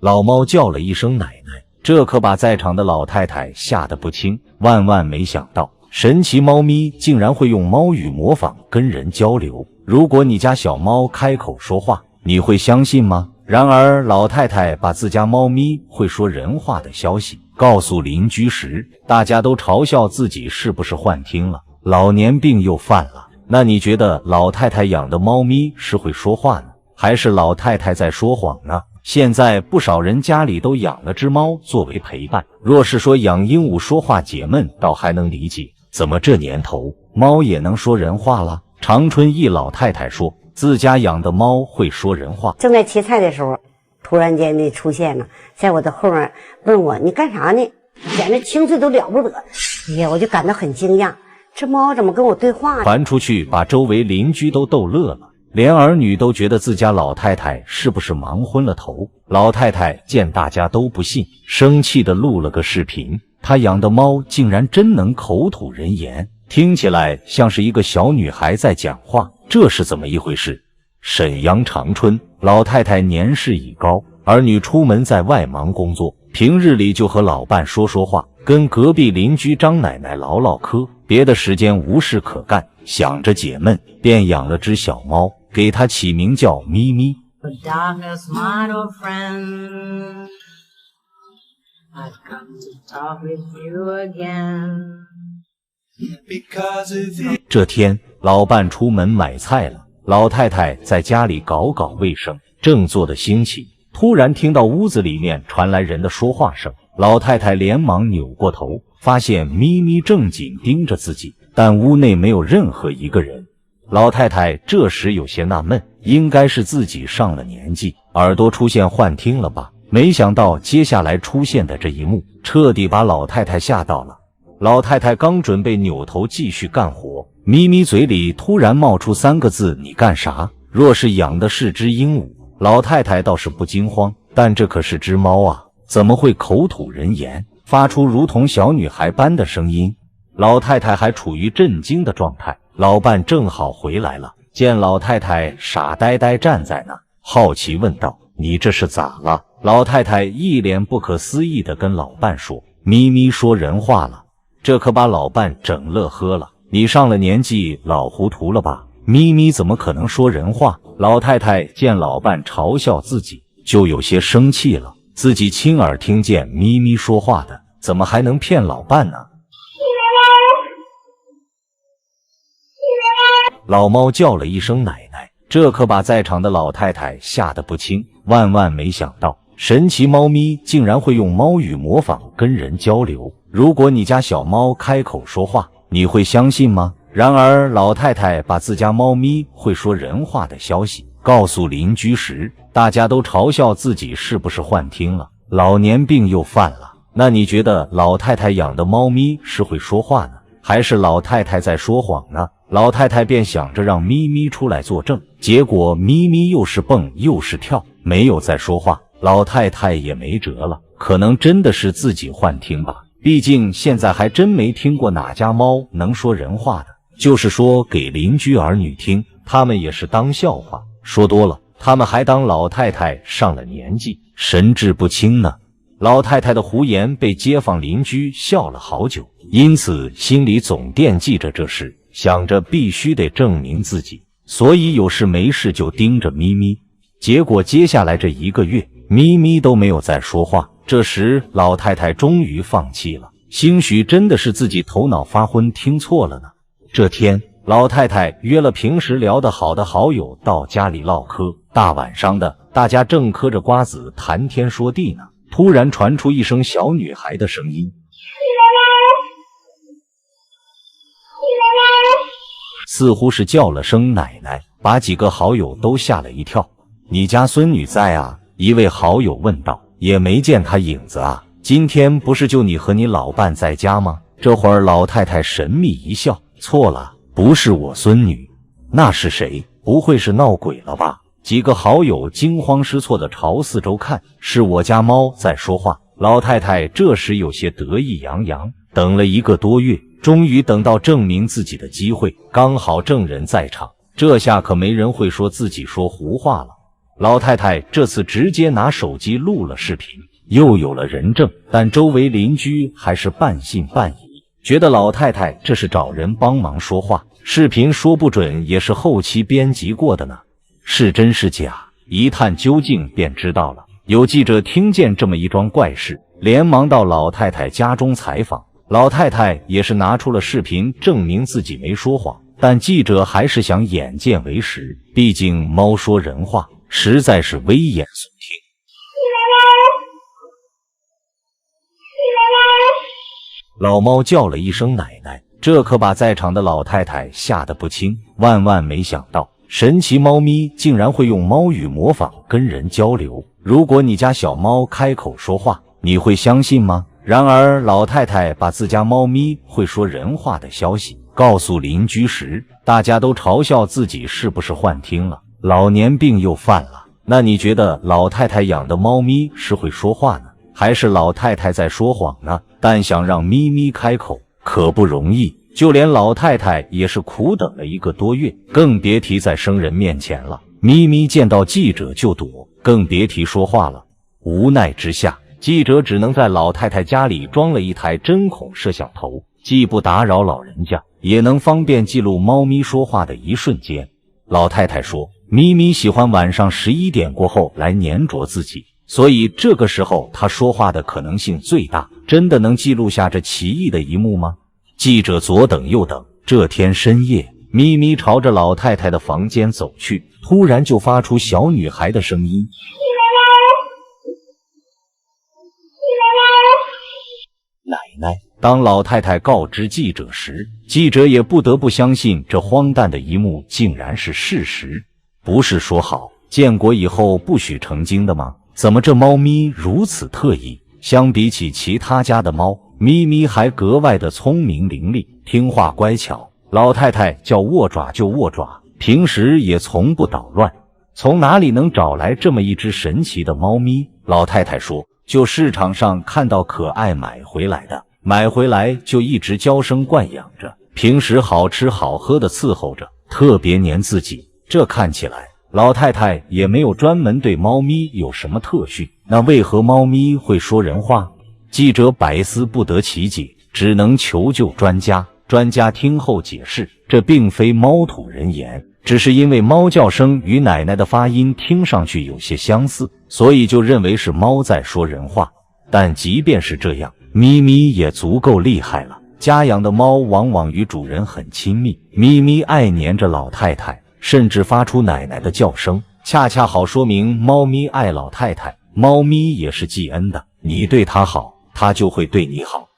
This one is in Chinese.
老貓叫了一聲奶奶，這可把在場的老太太嚇得不輕。萬萬沒想到，神奇貓咪竟然會用貓語模仿跟人交流。如果你家小貓開口說話，你會相信嗎？然而，老太太把自家貓咪會說人話的消息告訴鄰居時，大家都嘲笑自己是不是幻聽了，老年病又犯了。那你覺得老太太養的猫咪是會說話呢，還是老太太在說謊呢？現在不少人家裡都養了只貓作為陪伴，若是說養鸚鵡說話解悶倒還能理解，怎麼這年頭貓也能說人話了？長春一老太太说自家養的猫会說人话。正在切菜的时候，突然间的出现了，在我的后面問我你幹啥呢，簡直清脆都了不得。哎呀，我就感到很驚訝，這貓怎麼跟我對話呢？傳出去把周圍鄰居都逗樂了，連兒女都覺得自家老太太是不是忙昏了頭。老太太見大家都不信，生氣地錄了個視頻，她養的貓竟然真能口吐人言，聽起來像是一個小女孩在講話，這是怎麼一回事？瀋陽長春老太太年事已高，兒女出門在外忙工作，平日裡就和老伴說話，跟隔壁鄰居張奶奶唠唠嗑，別的時間無事可幹，想着解悶，便養了只小貓，給它起名叫咪咪。這天，老伴出門買菜了，老太太在家裡搞衛生，正做得興起，突然聽到屋子裡面傳來人的說話聲。老太太連忙扭過頭，發現咪咪正緊盯着自己，但屋內沒有任何一個人。老太太這時有些納悶，應該是自己上了年紀，耳朵出現幻聽了吧？沒想到接下來出現的這一幕，徹底把老太太嚇到了。老太太剛準備扭頭繼續幹活，咪咪嘴裡突然冒出3個字：你幹啥？若是養的是只鸚鵡，老太太倒是不驚慌，但這可是只貓啊，怎麼會口吐人言，發出如同小女孩般的聲音？老太太還處於震驚的狀態，老伴正好回來了，見老太太傻呆呆站在那，好奇問道：你這是咋了？老太太一臉不可思議地跟老伴說：咪咪說人話了。這可把老伴整樂呵了，你上了年紀老糊塗了吧？咪咪怎麼可能說人話？老太太見老伴嘲笑自己，就有些生氣了，自己親耳聽見咪咪說話的，怎麼還能騙老伴呢？老貓叫了一聲奶奶，這可把在場的老太太嚇得不輕。萬萬沒想到，神奇貓咪竟然會用貓語模仿跟人交流。如果你家小貓開口說話，你會相信嗎？然而，老太太把自家貓咪會說人話的消息告訴鄰居時，大家都嘲笑自己是不是幻聽了，老年病又犯了。那你覺得老太太養的貓咪是會說話呢，還是老太太在說謊呢？老太太便想着讓咪咪出來作證，結果咪咪又是蹦又是跳，沒有再說話。老太太也沒轍了，可能真的是自己幻聽吧。畢竟現在還真沒聽過哪家貓能說人話的，就是說給鄰居兒女聽，他們也是當笑話，說多了他們還當老太太上了年紀，神志不清呢。老太太的胡言被街坊鄰居笑了好久，因此心裡總惦記着這事，想着必須得證明自己，所以有事沒事就盯着咪咪。結果接下來這1個月，咪咪都沒有再說話。這時老太太終於放棄了，興許真的是自己頭腦發昏聽錯了呢。這天，老太太約了平時聊得好的好友到家裡嘮嗑，大晚上的，大家正嗑着瓜子談天說地呢，突然傳出一聲小女孩的聲音，似乎是叫了聲奶奶，把幾個好友都嚇了一跳。你家孫女在啊？一位好友問道。也沒見她影子啊，今天不是就你和你老伴在家嗎？這會兒老太太神秘一笑，錯了，不是我孫女。那是誰？不會是鬧鬼了吧？幾個好友驚慌失措地朝四周看，是我家貓在說話。老太太這時有些得意洋洋，等了1個多月，終於等到證明自己的機會，剛好證人在場，這下可沒人會說自己說胡話了。老太太這次直接拿手機錄了視頻，又有了人證，但周圍鄰居還是半信半疑，覺得老太太這是找人幫忙說話，視頻說不準也是後期編輯過的呢。是真是假，一探究竟便知道了。有記者聽見這麼一樁怪事，連忙到老太太家中採訪，老太太也是拿出了視頻證明自己沒說謊，但記者還是想眼见為實，畢竟猫說人話實在是危言耸听。老貓叫了一聲奶奶，這可把在場的老太太嚇得不輕，萬萬沒想到神奇貓咪竟然會用貓語模仿跟人交流。如果你家小貓開口說話，你會相信嗎？然而老太太把自家貓咪會說人話的消息告訴鄰居時，大家都嘲笑自己是不是幻聽了，老年病又犯了。那你覺得老太太養的猫咪是會說話呢，還是老太太在說謊呢？但想讓咪咪開口可不容易，就連老太太也是苦等了1个多月，更別提在生人面前了。咪咪見到記者就躲，更別提說話了。無奈之下，記者只能在老太太家裡裝了一台針孔攝像頭，既不打擾老人家，也能方便記錄貓咪說話的一瞬間。老太太說，咪咪喜歡晚上11點過後來黏着自己，所以這個時候她說話的可能性最大。真的能記錄下這奇異的一幕嗎？記者左等右等，這天深夜，咪咪朝着老太太的房間走去，突然就發出小女孩的聲音。奶奶。當老太太告知記者時，記者也不得不相信這荒誕的一幕竟然是事實。不是說好建國以後不許成精的嗎？怎麼這貓咪如此特異？相比起其他家的貓，咪咪還格外的聰明伶俐，聽話乖巧。老太太叫握爪就握爪，平時也從不搗亂。從哪裡能找來這麼一隻神奇的貓咪？老太太說，就市場上看到可愛買回來的，買回來就一直嬌生慣養着，平時好吃好喝的伺候着，特別黏自己。這看起來老太太也沒有專門對貓咪有什麼特訓，那為何貓咪會說人話？記者百思不得其解，只能求救專家。專家聽後解釋，這並非貓吐人言，只是因為貓叫聲與奶奶的發音聽上去有些相似，所以就認為是貓在說人話。但即便是這樣，咪咪也足夠厲害了。家養的貓往往與主人很親密，咪咪愛黏着老太太，甚至發出奶奶的叫聲，恰恰好說明貓咪愛老太太。貓咪也是記恩的，你對它好，它就會對你好。